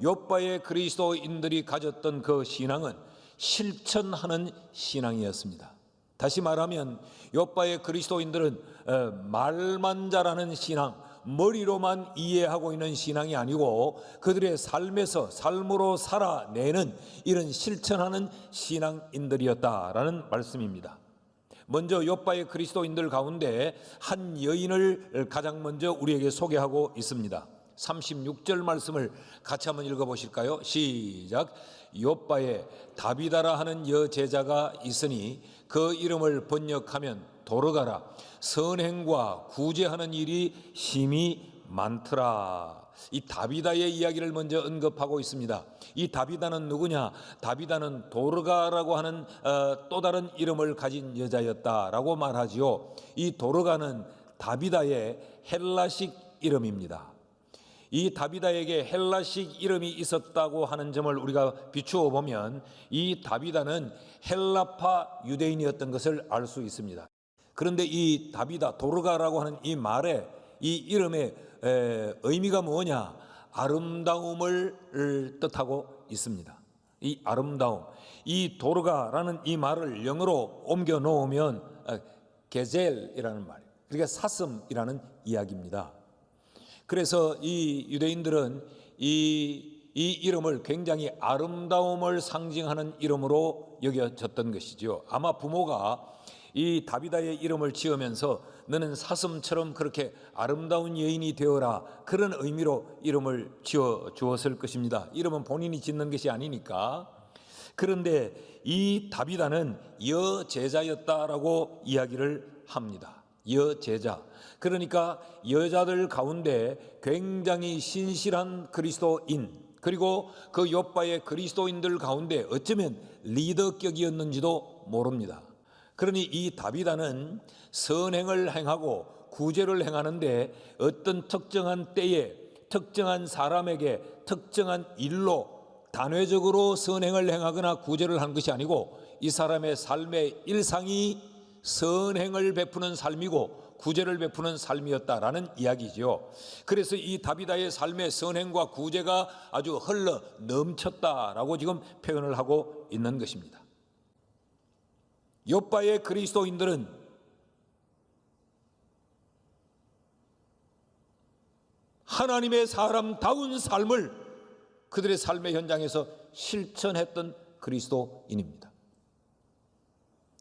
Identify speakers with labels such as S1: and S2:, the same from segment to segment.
S1: 욥바의 그리스도인들이 가졌던 그 신앙은 실천하는 신앙이었습니다. 다시 말하면 욥바의 그리스도인들은 말만 잘하는 신앙, 머리로만 이해하고 있는 신앙이 아니고 그들의 삶으로 살아내는 이런 실천하는 신앙인들이었다라는 말씀입니다. 먼저 욥바의 그리스도인들 가운데 한 여인을 가장 먼저 우리에게 소개하고 있습니다. 36절 말씀을 같이 한번 읽어보실까요? 시작. 욥바에 다비다라 하는 여제자가 있으니 그 이름을 번역하면 도르가라. 선행과 구제하는 일이 심히 많더라. 이 다비다의 이야기를 먼저 언급하고 있습니다. 이 다비다는 누구냐? 다비다는 도르가라고 하는 또 다른 이름을 가진 여자였다라고 말하지요. 이 도르가는 다비다의 헬라식 이름입니다. 이 다비다에게 헬라식 이름이 있었다고 하는 점을 우리가 비추어 보면 이 다비다는 헬라파 유대인이었던 것을 알 수 있습니다. 그런데 이 다비다, 도르가라고 하는 이 말의 이 이름의 의미가 뭐냐? 아름다움을 뜻하고 있습니다. 이 아름다움, 이 도르가라는 이 말을 영어로 옮겨 놓으면 게젤이라는 말, 그러니까 사슴이라는 이야기입니다. 그래서 이 유대인들은 이 이름을 굉장히 아름다움을 상징하는 이름으로 여겨졌던 것이죠. 아마 부모가 이 다비다의 이름을 지으면서 너는 사슴처럼 그렇게 아름다운 여인이 되어라, 그런 의미로 이름을 지어 주었을 것입니다. 이름은 본인이 짓는 것이 아니니까. 그런데 이 다비다는 여제자였다라고 이야기를 합니다. 여제자, 그러니까 여자들 가운데 굉장히 신실한 그리스도인, 그리고 그 욥바의 그리스도인들 가운데 어쩌면 리더격이었는지도 모릅니다. 그러니 이 다비다는 선행을 행하고 구제를 행하는데 어떤 특정한 때에 특정한 사람에게 특정한 일로 단회적으로 선행을 행하거나 구제를 한 것이 아니고 이 사람의 삶의 일상이 선행을 베푸는 삶이고 구제를 베푸는 삶이었다라는 이야기죠. 그래서 이 다비다의 삶의 선행과 구제가 아주 흘러 넘쳤다라고 지금 표현을 하고 있는 것입니다. 욥바의 그리스도인들은 하나님의 사람다운 삶을 그들의 삶의 현장에서 실천했던 그리스도인입니다.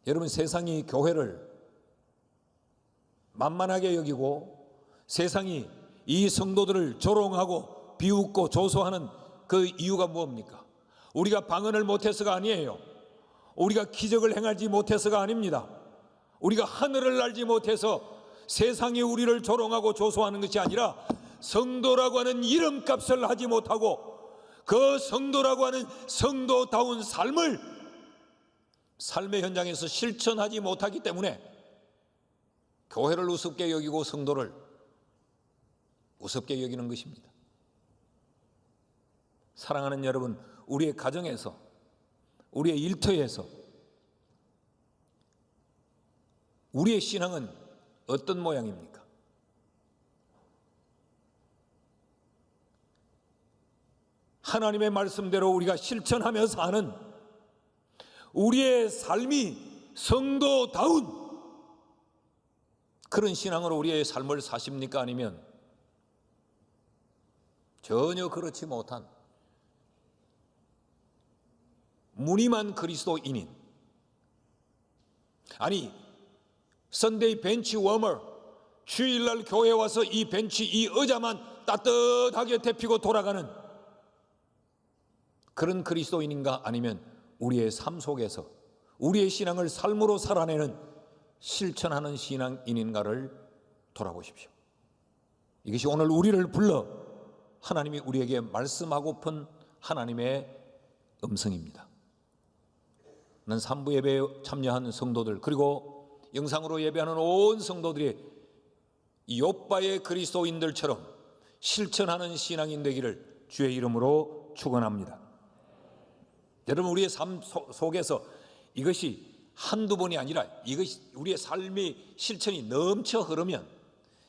S1: 여러분, 세상이 교회를 만만하게 여기고 세상이 이 성도들을 조롱하고 비웃고 조소하는 그 이유가 뭡니까? 우리가 방언을 못해서가 아니에요. 우리가 기적을 행하지 못해서가 아닙니다. 우리가 하늘을 날지 못해서 세상이 우리를 조롱하고 조소하는 것이 아니라 성도라고 하는 이름값을 하지 못하고 그 성도라고 하는 성도다운 삶을 삶의 현장에서 실천하지 못하기 때문에 교회를 우습게 여기고 성도를 우습게 여기는 것입니다. 사랑하는 여러분, 우리의 가정에서, 우리의 일터에서 우리의 신앙은 어떤 모양입니까? 하나님의 말씀대로 우리가 실천하며 사는 우리의 삶이 성도다운 그런 신앙으로 우리의 삶을 사십니까? 아니면 전혀 그렇지 못한 무늬만 그리스도인인, 아니 선데이 벤치 워머, 주일날 교회 와서 이 벤치, 이 의자만 따뜻하게 데피고 돌아가는 그런 그리스도인인가? 아니면 우리의 삶 속에서 우리의 신앙을 삶으로 살아내는 실천하는 신앙인인가를 돌아보십시오. 이것이 오늘 우리를 불러 하나님이 우리에게 말씀하고픈 하나님의 음성입니다. 는 3부 예배에 참여한 성도들, 그리고 영상으로 예배하는 온 성도들이 이 욥바의 그리스도인들처럼 실천하는 신앙인 되기를 주의 이름으로 축원합니다. 여러분, 우리의 삶 속에서 이것이 한두 번이 아니라 이것이 우리의 삶의 실천이 넘쳐 흐르면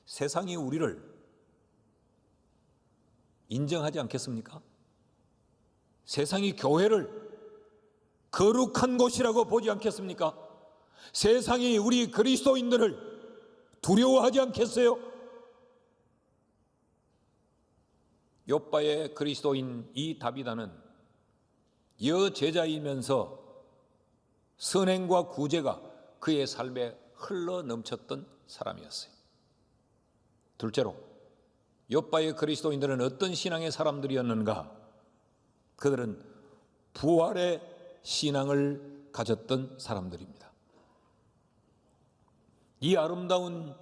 S1: 세상이 우리를 인정하지 않겠습니까? 세상이 교회를 거룩한 곳이라고 보지 않겠습니까? 세상이 우리 그리스도인들을 두려워하지 않겠어요? 욥바의 그리스도인 이 다비다는 여제자이면서 선행과 구제가 그의 삶에 흘러 넘쳤던 사람이었어요. 둘째로 욥바의 그리스도인들은 어떤 신앙의 사람들이었는가? 그들은 부활의 신앙을 가졌던 사람들입니다. 이 아름다운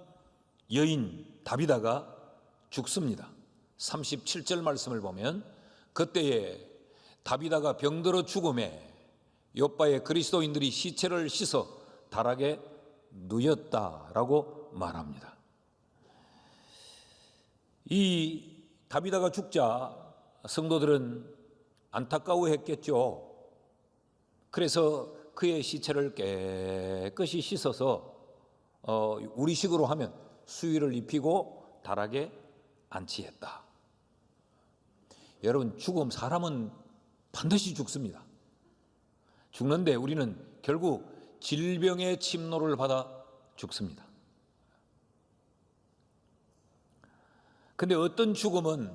S1: 여인 다비다가 죽습니다. 37절 말씀을 보면 그때에 다비다가 병들어 죽음에 욥바의 그리스도인들이 시체를 씻어 다락에 누였다라고 말합니다. 이 다비다가 죽자 성도들은 안타까워했겠죠. 그래서 그의 시체를 깨끗이 씻어서 우리식으로 하면 수의를 입히고 다락에 안치했다. 여러분, 사람은 반드시 죽습니다. 죽는데 우리는 결국 질병의 침노를 받아 죽습니다. 근데 어떤 죽음은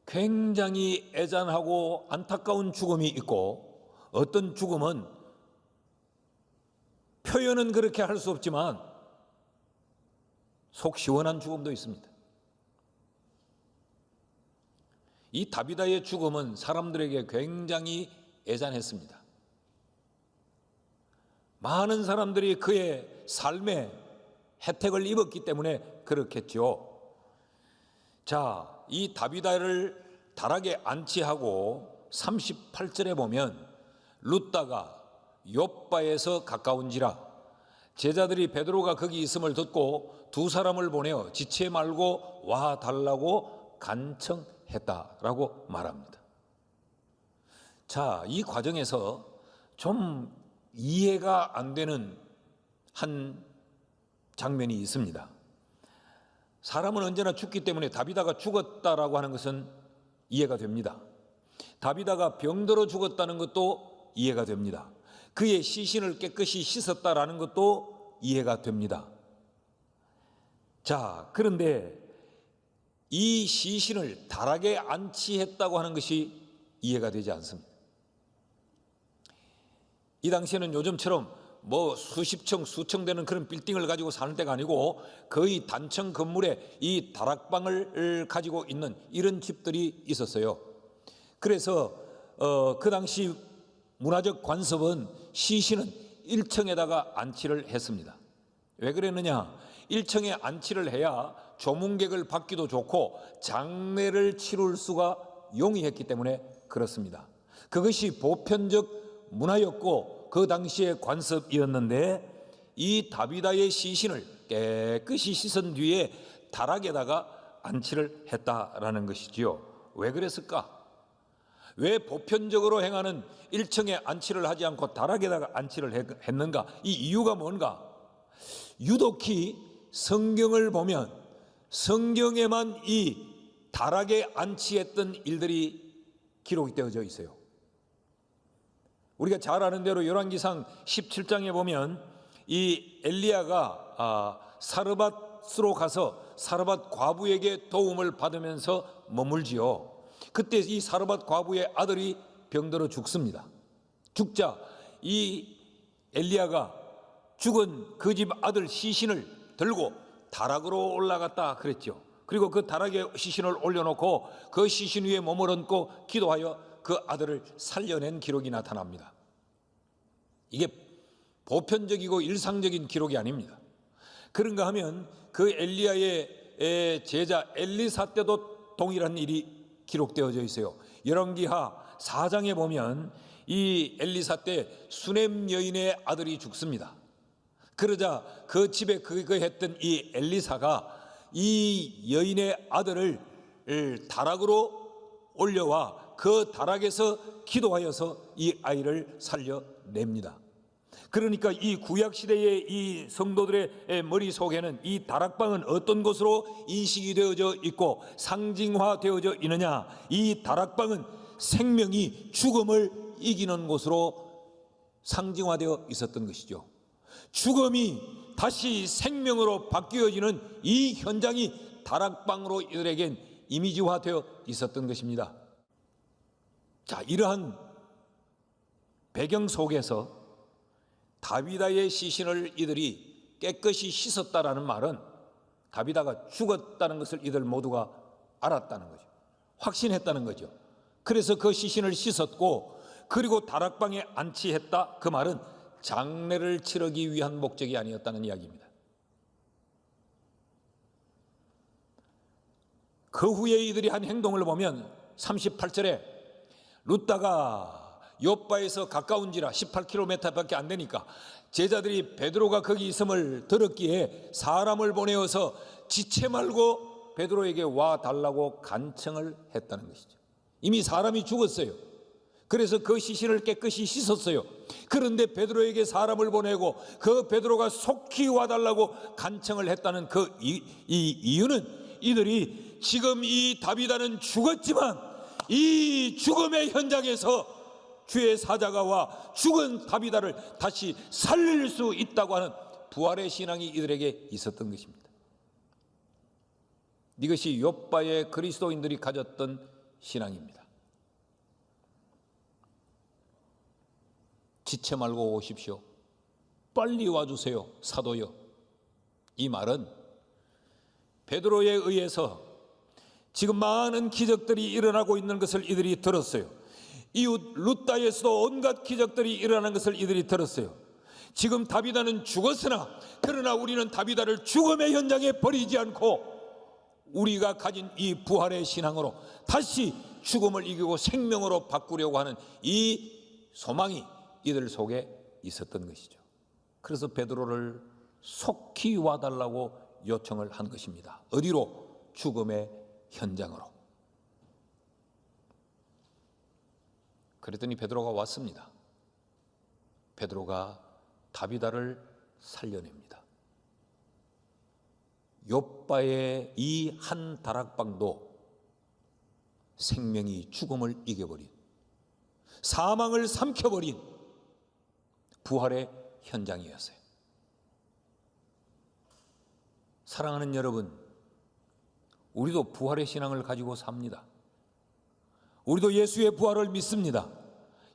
S1: 굉장히 애잔하고 안타까운 죽음이 있고, 어떤 죽음은 표현은 그렇게 할 수 없지만 속 시원한 죽음도 있습니다. 이 다비다의 죽음은 사람들에게 굉장히 애잔했습니다. 많은 사람들이 그의 삶에 혜택을 입었기 때문에 그렇겠죠. 자, 이 다비다를 다락에 안치하고 38절에 보면 룻다가 욥바에서 가까운지라 제자들이 베드로가 거기 있음을 듣고 두 사람을 보내어 지체 말고 와 달라고 간청했다라고 말합니다. 자, 이 과정에서 좀 이해가 안 되는 한 장면이 있습니다. 사람은 언제나 죽기 때문에 다비다가 죽었다라고 하는 것은 이해가 됩니다. 다비다가 병들어 죽었다는 것도 이해가 됩니다. 그의 시신을 깨끗이 씻었다라는 것도 이해가 됩니다. 자, 그런데 이 시신을 다락에 안치했다고 하는 것이 이해가 되지 않습니다. 이 당시에는 요즘처럼 수십 층, 수층 되는 그런 빌딩을 가지고 사는 때가 아니고 거의 단층 건물에 이 다락방을 가지고 있는 이런 집들이 있었어요. 그래서 그 당시 문화적 관습은 시신은 1층에다가 안치를 했습니다. 왜 그랬느냐? 1층에 안치를 해야 조문객을 받기도 좋고 장례를 치룰 수가 용이했기 때문에 그렇습니다. 그것이 보편적 문화였고 그 당시의 관습이었는데 이 다비다의 시신을 깨끗이 씻은 뒤에 다락에다가 안치를 했다라는 것이지요. 왜 그랬을까? 왜 보편적으로 행하는 1층에 안치를 하지 않고 다락에다가 안치를 했는가? 이 이유가 뭔가? 유독히 성경을 보면 성경에만 이 다락에 안치했던 일들이 기록이 되어져 있어요. 우리가 잘 아는 대로 열왕기상 17장에 보면 이 엘리야가 사르밧으로 가서 사르밧 과부에게 도움을 받으면서 머물지요. 그때 이 사르밧 과부의 아들이 병들어 죽습니다. 죽자 이 엘리야가 죽은 그 집 아들 시신을 들고 다락으로 올라갔다 그랬죠. 그리고 그 다락에 시신을 올려놓고 그 시신 위에 몸을 얹고 기도하여 그 아들을 살려낸 기록이 나타납니다. 이게 보편적이고 일상적인 기록이 아닙니다. 그런가 하면 그 엘리야의 제자 엘리사 때도 동일한 일이 기록되어져 있어요. 열왕기하 4장에 보면 이 엘리사 때 수넴 여인의 아들이 죽습니다. 그러자 그 집에 거했던 이 엘리사가 이 여인의 아들을 다락으로 올려와 그 다락에서 기도하여서 이 아이를 살려냅니다. 그러니까 이 구약시대의 이 성도들의 머릿속에는 이 다락방은 어떤 것으로 인식이 되어져 있고 상징화되어져 있느냐? 이 다락방은 생명이 죽음을 이기는 것으로 상징화되어 있었던 것이죠. 죽음이 다시 생명으로 바뀌어지는 이 현장이 다락방으로 이들에겐 이미지화되어 있었던 것입니다. 자, 이러한 배경 속에서 다비다의 시신을 이들이 깨끗이 씻었다라는 말은 다비다가 죽었다는 것을 이들 모두가 알았다는 거죠. 확신했다는 거죠. 그래서 그 시신을 씻었고 그리고 다락방에 안치했다. 그 말은 장례를 치르기 위한 목적이 아니었다는 이야기입니다. 그 후에 이들이 한 행동을 보면 38절에 룻다가 욥바에서 가까운지라 18km밖에 안 되니까 제자들이 베드로가 거기 있음을 들었기에 사람을 보내어서 지체 말고 베드로에게 와 달라고 간청을 했다는 것이죠. 이미 사람이 죽었어요. 그래서 그 시신을 깨끗이 씻었어요. 그런데 베드로에게 사람을 보내고 그 베드로가 속히 와달라고 간청을 했다는 그 이유는 이들이 지금 이 다비다는 죽었지만 이 죽음의 현장에서 주의 사자가 와 죽은 다비다를 다시 살릴 수 있다고 하는 부활의 신앙이 이들에게 있었던 것입니다. 이것이 욥바의 그리스도인들이 가졌던 신앙입니다. 지체 말고 오십시오. 빨리 와주세요. 사도여. 이 말은 베드로에 의해서 지금 많은 기적들이 일어나고 있는 것을 이들이 들었어요. 이웃 룻다에서도 온갖 기적들이 일어나는 것을 이들이 들었어요. 지금 다비다는 죽었으나 그러나 우리는 다비다를 죽음의 현장에 버리지 않고 우리가 가진 이 부활의 신앙으로 다시 죽음을 이기고 생명으로 바꾸려고 하는 이 소망이 이들 속에 있었던 것이죠. 그래서 베드로를 속히 와달라고 요청을 한 것입니다. 어디로? 죽음의 현장으로. 그랬더니 베드로가 왔습니다. 베드로가 다비다를 살려냅니다. 욥바의 이 한 다락방도 생명이 죽음을 이겨버린, 사망을 삼켜버린 부활의 현장이었어요. 사랑하는 여러분, 우리도 부활의 신앙을 가지고 삽니다. 우리도 예수의 부활을 믿습니다.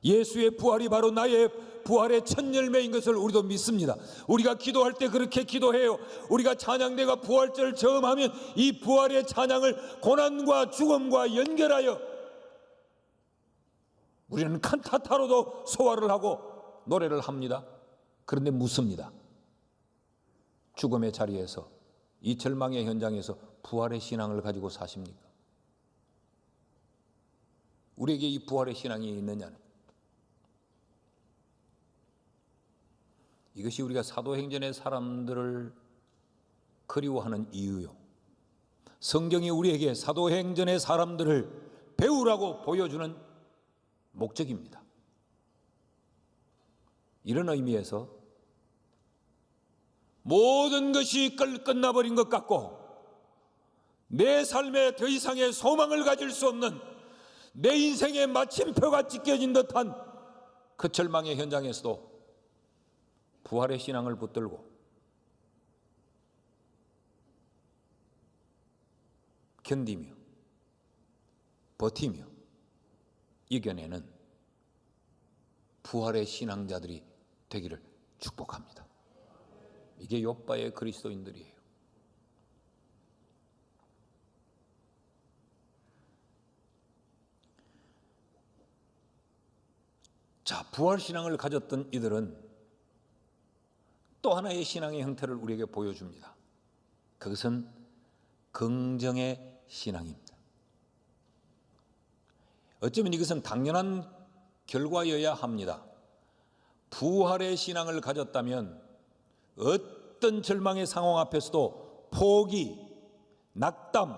S1: 예수의 부활이 바로 나의 부활의 첫 열매인 것을 우리도 믿습니다. 우리가 기도할 때 그렇게 기도해요. 우리가 찬양대가 부활절을 처음 하면 이 부활의 찬양을 고난과 죽음과 연결하여 우리는 칸타타로도 소화를 하고 노래를 합니다. 그런데 묻습니다. 죽음의 자리에서, 이 절망의 현장에서 부활의 신앙을 가지고 사십니까? 우리에게 이 부활의 신앙이 있느냐는, 이것이 우리가 사도행전의 사람들을 그리워하는 이유요, 성경이 우리에게 사도행전의 사람들을 배우라고 보여주는 목적입니다. 이런 의미에서 모든 것이 끝나버린 것 같고 내 삶에 더 이상의 소망을 가질 수 없는, 내 인생의 마침표가 찍혀진 듯한 그 절망의 현장에서도 부활의 신앙을 붙들고 견디며 버티며 이겨내는 부활의 신앙자들이 되기를 축복합니다. 이게 욥바의 그리스도인들이에요. 자, 부활신앙을 가졌던 이들은 또 하나의 신앙의 형태를 우리에게 보여줍니다. 그것은 긍정의 신앙입니다. 어쩌면 이것은 당연한 결과여야 합니다. 부활의 신앙을 가졌다면 어떤 절망의 상황 앞에서도 포기, 낙담,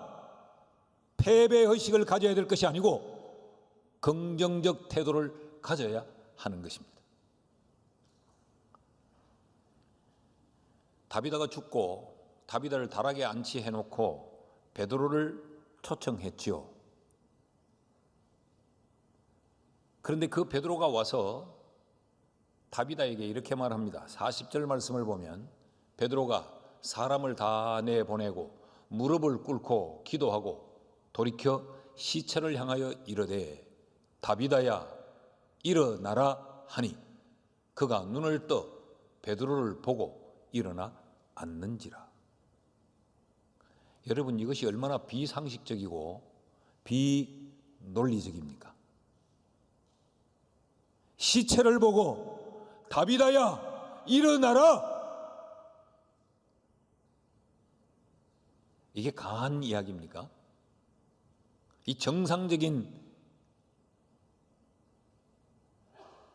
S1: 패배의식을 가져야 될 것이 아니고 긍정적 태도를 가져야 하는 것입니다. 다비다가 죽고 다비다를 다락에 안치해놓고 베드로를 초청했지요. 그런데 그 베드로가 와서 다비다에게 이렇게 말합니다. 40절 말씀을 보면 베드로가 사람을 다 내보내고 무릎을 꿇고 기도하고 돌이켜 시체를 향하여 이르되 다비다야 일어나라 하니 그가 눈을 떠 베드로를 보고 일어나 앉는지라. 여러분, 이것이 얼마나 비상식적이고 비논리적입니까? 시체를 보고 다비다야 일어나라. 이게 강한 이야기입니까? 이 정상적인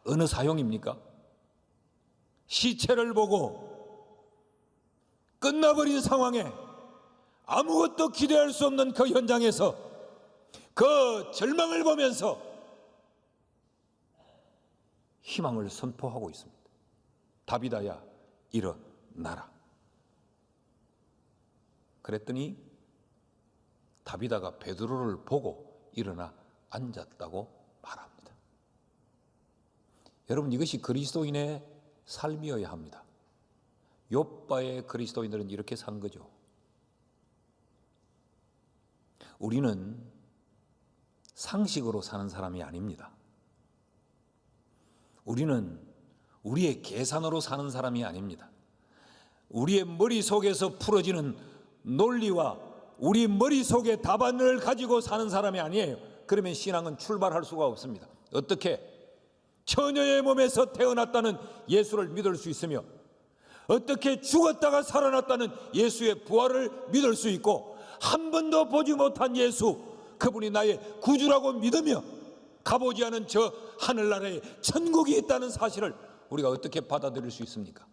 S1: 어느 사용입니까? 시체를 보고 끝나버린 상황에 아무것도 기대할 수 없는 그 현장에서 그 절망을 보면서 희망을 선포하고 있습니다. 다비다야 일어나라. 그랬더니 다비다가 베드로를 보고 일어나 앉았다고 말합니다. 여러분, 이것이 그리스도인의 삶이어야 합니다. 욥바의 그리스도인들은 이렇게 산 거죠. 우리는 상식으로 사는 사람이 아닙니다. 우리는 우리의 계산으로 사는 사람이 아닙니다. 우리의 머릿속에서 풀어지는 논리와 우리 머릿속의 답안을 가지고 사는 사람이 아니에요. 그러면 신앙은 출발할 수가 없습니다. 어떻게? 처녀의 몸에서 태어났다는 예수를 믿을 수 있으며 어떻게 죽었다가 살아났다는 예수의 부활을 믿을 수 있고 한 번도 보지 못한 예수, 그분이 나의 구주라고 믿으며 가보지 않은 저 하늘나라에 천국이 있다는 사실을 우리가 어떻게 받아들일 수 있습니까?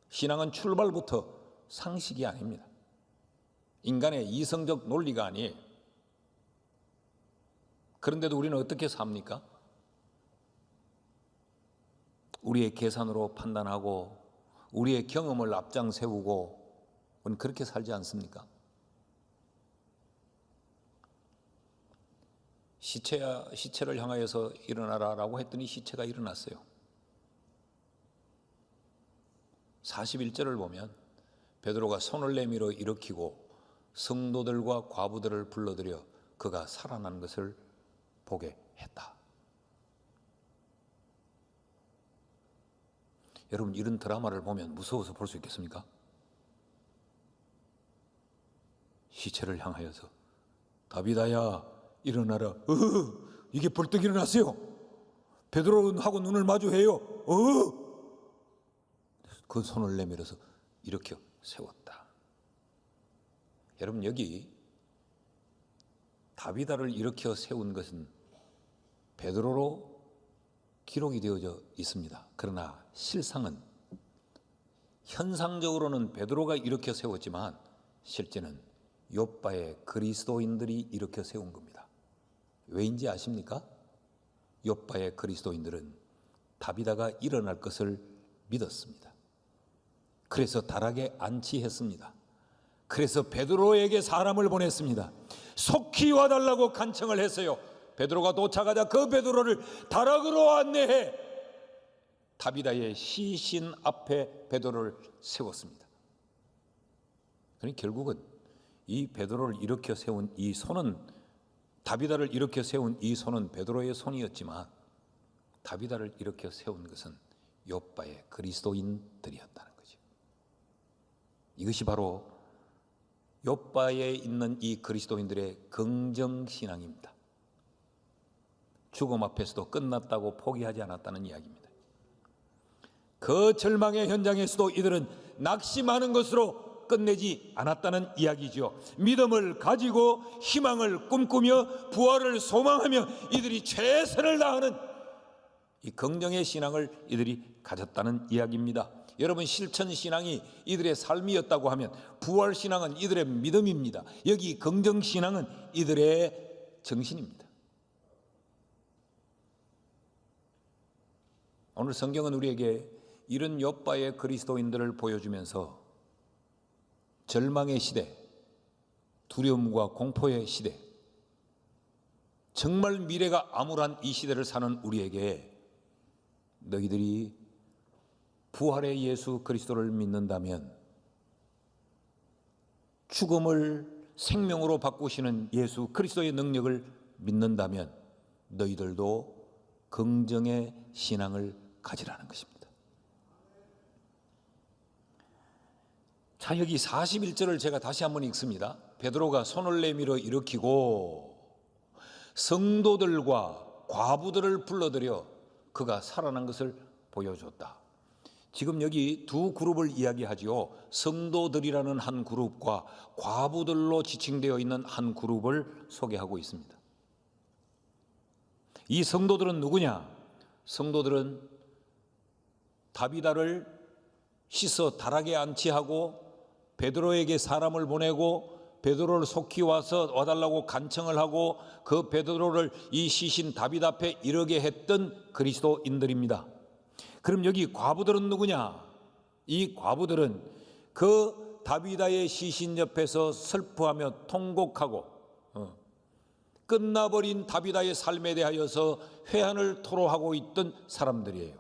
S1: 신앙은 출발부터 상식이 아닙니다. 인간의 이성적 논리가 아니에요. 그런데도 우리는 어떻게 삽니까? 우리의 계산으로 판단하고 우리의 경험을 앞장 세우고 우리는 그렇게 살지 않습니까? 시체를 향하여서 일어나라라고 했더니 시체가 일어났어요. 41절을 보면 베드로가 손을 내밀어 일으키고 성도들과 과부들을 불러들여 그가 살아난 것을 보게 했다. 여러분, 이런 드라마를 보면 무서워서 볼 수 있겠습니까? 시체를 향하여서 다비다야 일어나라. 이게 벌떡 일어났어요. 베드로하고 눈을 마주해요. 그 손을 내밀어서 일으켜 세웠다. 여러분, 여기 다비다를 일으켜 세운 것은 베드로로 기록이 되어져 있습니다. 그러나 실상은 현상적으로는 베드로가 일으켜 세웠지만 실제는 욥바의 그리스도인들이 일으켜 세운 겁니다. 왜인지 아십니까? 욥바의 그리스도인들은 다비다가 일어날 것을 믿었습니다. 그래서 다락에 안치했습니다. 그래서 베드로에게 사람을 보냈습니다. 속히 와달라고 간청을 했어요. 베드로가 도착하자 그 베드로를 다락으로 안내해 다비다의 시신 앞에 베드로를 세웠습니다. 그러니 결국은 이 베드로를 일으켜 세운 이 손은, 다비다를 일으켜 세운 이 손은 베드로의 손이었지만 다비다를 일으켜 세운 것은 욥바의 그리스도인들이었다는 거죠. 이것이 바로 욥바에 있는 이 그리스도인들의 긍정신앙입니다. 죽음 앞에서도 끝났다고 포기하지 않았다는 이야기입니다. 그 절망의 현장에서도 이들은 낙심하는 것으로 끝내지 않았다는 이야기죠. 믿음을 가지고 희망을 꿈꾸며 부활을 소망하며 이들이 최선을 다하는 이 긍정의 신앙을 이들이 가졌다는 이야기입니다. 여러분, 실천신앙이 이들의 삶이었다고 하면 부활신앙은 이들의 믿음입니다. 여기 긍정신앙은 이들의 정신입니다. 오늘 성경은 우리에게 이런 욥바의 그리스도인들을 보여주면서 절망의 시대, 두려움과 공포의 시대, 정말 미래가 암울한 이 시대를 사는 우리에게 너희들이 부활의 예수 그리스도를 믿는다면, 죽음을 생명으로 바꾸시는 예수 그리스도의 능력을 믿는다면 너희들도 긍정의 신앙을 가지라는 것입니다. 자, 여기 41절을 제가 다시 한번 읽습니다. 베드로가 손을 내밀어 일으키고 성도들과 과부들을 불러들여 그가 살아난 것을 보여줬다. 지금 여기 두 그룹을 이야기하지요. 성도들이라는 한 그룹과 과부들로 지칭되어 있는 한 그룹을 소개하고 있습니다. 이 성도들은 누구냐? 성도들은 다비다를 씻어 다락에 안치하고 베드로에게 사람을 보내고 베드로를 속히 와달라고 간청을 하고 그 베드로를 이 시신 다윗 앞에 이르게 했던 그리스도인들입니다. 그럼 여기 과부들은 누구냐? 이 과부들은 그 다비다의 시신 옆에서 슬퍼하며 통곡하고 끝나버린 다비다의 삶에 대하여서 회한을 토로하고 있던 사람들이에요.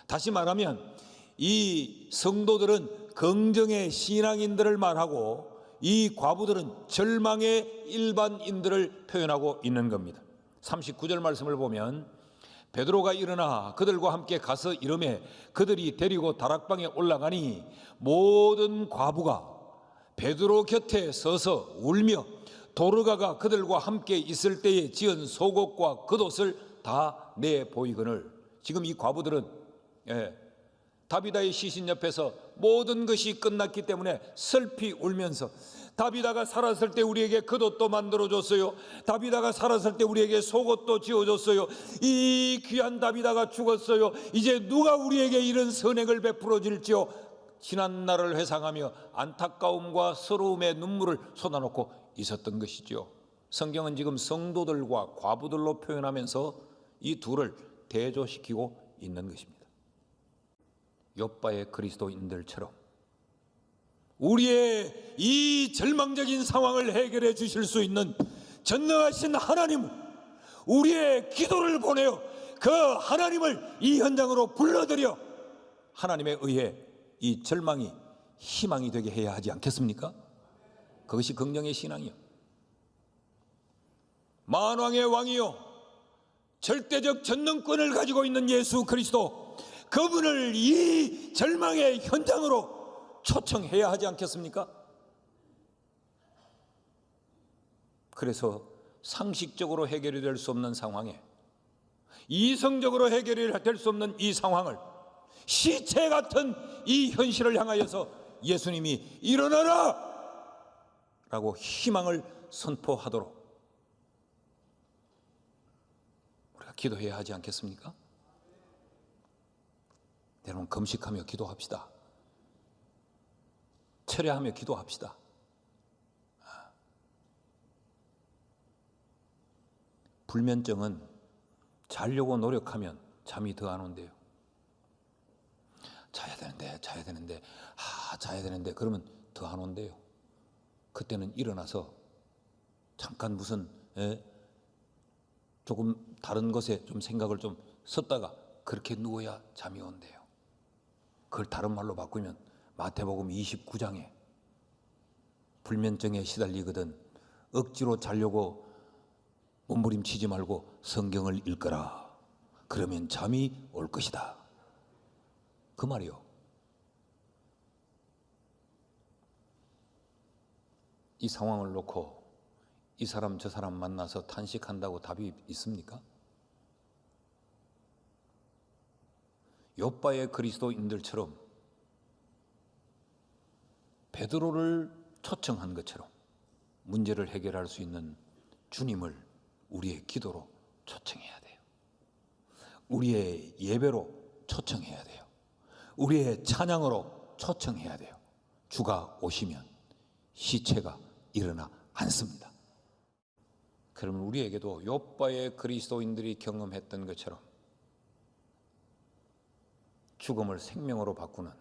S1: 다시 말하면 이 성도들은 긍정의 신앙인들을 말하고 이 과부들은 절망의 일반인들을 표현하고 있는 겁니다. 39절 말씀을 보면 베드로가 일어나 그들과 함께 가서 이르매 그들이 데리고 다락방에 올라가니 모든 과부가 베드로 곁에 서서 울며 도르가가 그들과 함께 있을 때에 지은 속옷과 겉옷을 다 내보이거늘. 지금 이 과부들은 다비다의 시신 옆에서 모든 것이 끝났기 때문에 슬피 울면서 다비다가 살았을 때 우리에게 겉옷도 만들어줬어요. 다비다가 살았을 때 우리에게 속옷도 지어줬어요. 이 귀한 다비다가 죽었어요. 이제 누가 우리에게 이런 선행을 베풀어 줄지요. 지난 날을 회상하며 안타까움과 서러움의 눈물을 쏟아놓고 있었던 것이죠. 성경은 지금 성도들과 과부들로 표현하면서 이 둘을 대조시키고 있는 것입니다. 욥바의 그리스도인들처럼 우리의 이 절망적인 상황을 해결해 주실 수 있는 전능하신 하나님은 우리의 기도를 보내어 그 하나님을 이 현장으로 불러들여 하나님에 의해 이 절망이 희망이 되게 해야 하지 않겠습니까? 그것이 긍정의 신앙이요. 만왕의 왕이요 절대적 전능권을 가지고 있는 예수 그리스도, 그분을 이 절망의 현장으로 초청해야 하지 않겠습니까? 그래서 상식적으로 해결이 될 수 없는 상황에, 이성적으로 해결이 될 수 없는 이 상황을, 시체 같은 이 현실을 향하여서 예수님이 일어나라! 라고 희망을 선포하도록 우리가 기도해야 하지 않겠습니까? 여러분, 금식하며 기도합시다. 철야하며 기도합시다. 불면증은 자려고 노력하면 잠이 더 안 온대요. 자야 되는데 그러면 더 안 온대요. 그때는 일어나서 잠깐 무슨 조금 다른 것에 좀 생각을 좀 썼다가 그렇게 누워야 잠이 온대요. 그걸 다른 말로 바꾸면 마태복음 29장에 불면증에 시달리거든 억지로 자려고 몸부림치지 말고 성경을 읽거라. 그러면 잠이 올 것이다. 그 말이요. 이 상황을 놓고 이 사람 저 사람 만나서 탄식한다고 답이 있습니까? 욥바의 그리스도인들처럼 베드로를 초청한 것처럼 문제를 해결할 수 있는 주님을 우리의 기도로 초청해야 돼요. 우리의 예배로 초청해야 돼요. 우리의 찬양으로 초청해야 돼요. 주가 오시면 시체가 일어나 앉습니다. 그러면 우리에게도 욥바의 그리스도인들이 경험했던 것처럼 죽음을 생명으로 바꾸는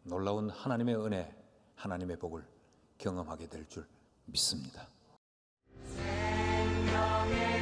S1: 놀라운 하나님의 은혜, 하나님의 복을 경험하게 될 줄 믿습니다.
S2: 향해